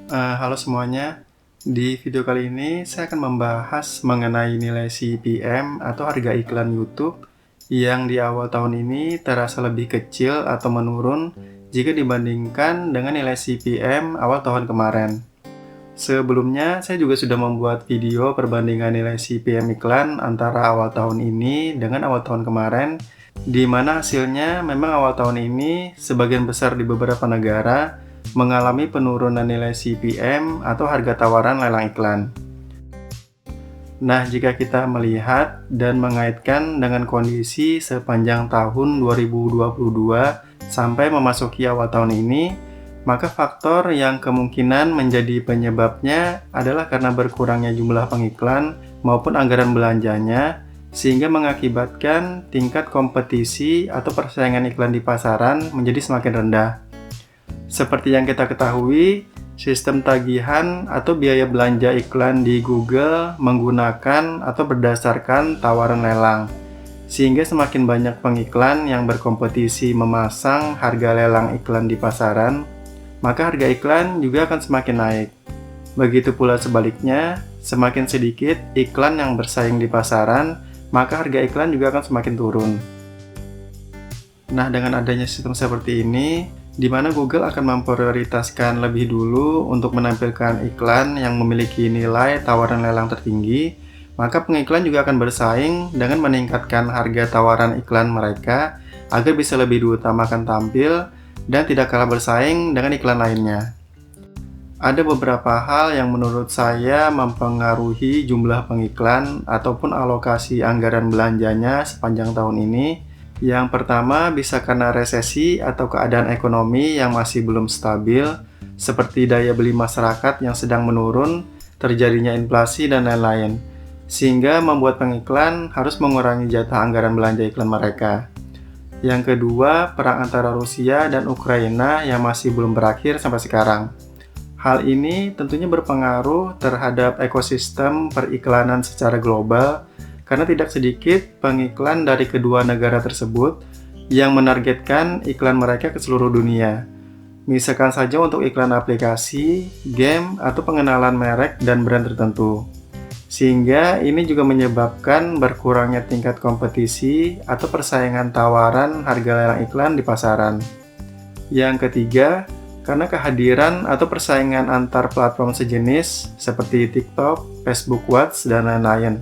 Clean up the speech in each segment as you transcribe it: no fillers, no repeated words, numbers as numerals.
Halo semuanya, di video kali ini saya akan membahas mengenai nilai CPM atau harga iklan YouTube yang di awal tahun ini terasa lebih kecil atau menurun jika dibandingkan dengan nilai CPM awal tahun kemarin. Sebelumnya, saya juga sudah membuat video perbandingan nilai CPM iklan antara awal tahun ini dengan awal tahun kemarin, di mana hasilnya memang awal tahun ini sebagian besar di beberapa negara mengalami penurunan nilai CPM atau harga tawaran lelang iklan. Nah, jika kita melihat dan mengaitkan dengan kondisi sepanjang tahun 2022 sampai memasuki awal tahun ini, maka faktor yang kemungkinan menjadi penyebabnya adalah karena berkurangnya jumlah pengiklan maupun anggaran belanjanya, sehingga mengakibatkan tingkat kompetisi atau persaingan iklan di pasaran menjadi semakin rendah. Seperti yang kita ketahui, sistem tagihan atau biaya belanja iklan di Google menggunakan atau berdasarkan tawaran lelang, sehingga semakin banyak pengiklan yang berkompetisi memasang harga lelang iklan di pasaran, maka harga iklan juga akan semakin naik. Begitu pula sebaliknya, semakin sedikit iklan yang bersaing di pasaran, maka harga iklan juga akan semakin turun. Nah, dengan adanya sistem seperti ini, di mana Google akan memprioritaskan lebih dulu untuk menampilkan iklan yang memiliki nilai tawaran lelang tertinggi, maka pengiklan juga akan bersaing dengan meningkatkan harga tawaran iklan mereka agar bisa lebih diutamakan tampil dan tidak kalah bersaing dengan iklan lainnya. Ada beberapa hal yang menurut saya mempengaruhi jumlah pengiklan ataupun alokasi anggaran belanjanya sepanjang tahun ini. Yang pertama bisa karena resesi atau keadaan ekonomi yang masih belum stabil, seperti daya beli masyarakat yang sedang menurun, terjadinya inflasi, dan lain-lain, sehingga membuat pengiklan harus mengurangi jatah anggaran belanja iklan mereka. Yang kedua, perang antara Rusia dan Ukraina yang masih belum berakhir sampai sekarang. Hal ini tentunya berpengaruh terhadap ekosistem periklanan secara global, karena tidak sedikit pengiklan dari kedua negara tersebut yang menargetkan iklan mereka ke seluruh dunia. Misalkan saja untuk iklan aplikasi, game, atau pengenalan merek dan brand tertentu. Sehingga ini juga menyebabkan berkurangnya tingkat kompetisi atau persaingan tawaran harga lelang iklan di pasaran. Yang ketiga, karena kehadiran atau persaingan antar platform sejenis seperti TikTok, Facebook Watch, dan lain-lain,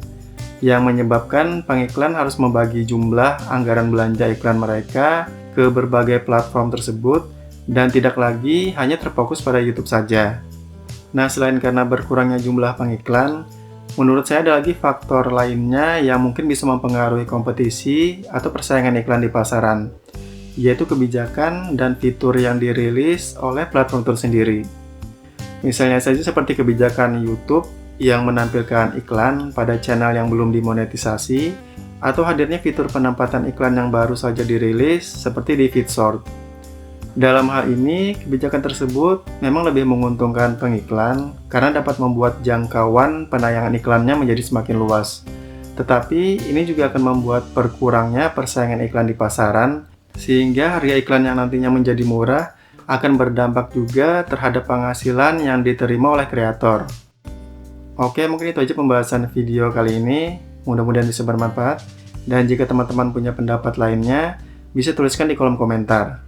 yang menyebabkan pengiklan harus membagi jumlah anggaran belanja iklan mereka ke berbagai platform tersebut dan tidak lagi hanya terfokus pada YouTube saja. Nah, selain karena berkurangnya jumlah pengiklan, menurut saya ada lagi faktor lainnya yang mungkin bisa mempengaruhi kompetisi atau persaingan iklan di pasaran, yaitu kebijakan dan fitur yang dirilis oleh platform itu sendiri. Misalnya saja seperti kebijakan YouTube yang menampilkan iklan pada channel yang belum dimonetisasi, atau hadirnya fitur penempatan iklan yang baru saja dirilis seperti di feed sort. Dalam hal ini, kebijakan tersebut memang lebih menguntungkan pengiklan karena dapat membuat jangkauan penayangan iklannya menjadi semakin luas. Tetapi ini juga akan membuat berkurangnya persaingan iklan di pasaran, sehingga harga iklan yang nantinya menjadi murah akan berdampak juga terhadap penghasilan yang diterima oleh kreator. Oke, mungkin itu aja pembahasan video kali ini. Mudah-mudahan bisa bermanfaat. Dan jika teman-teman punya pendapat lainnya, bisa tuliskan di kolom komentar.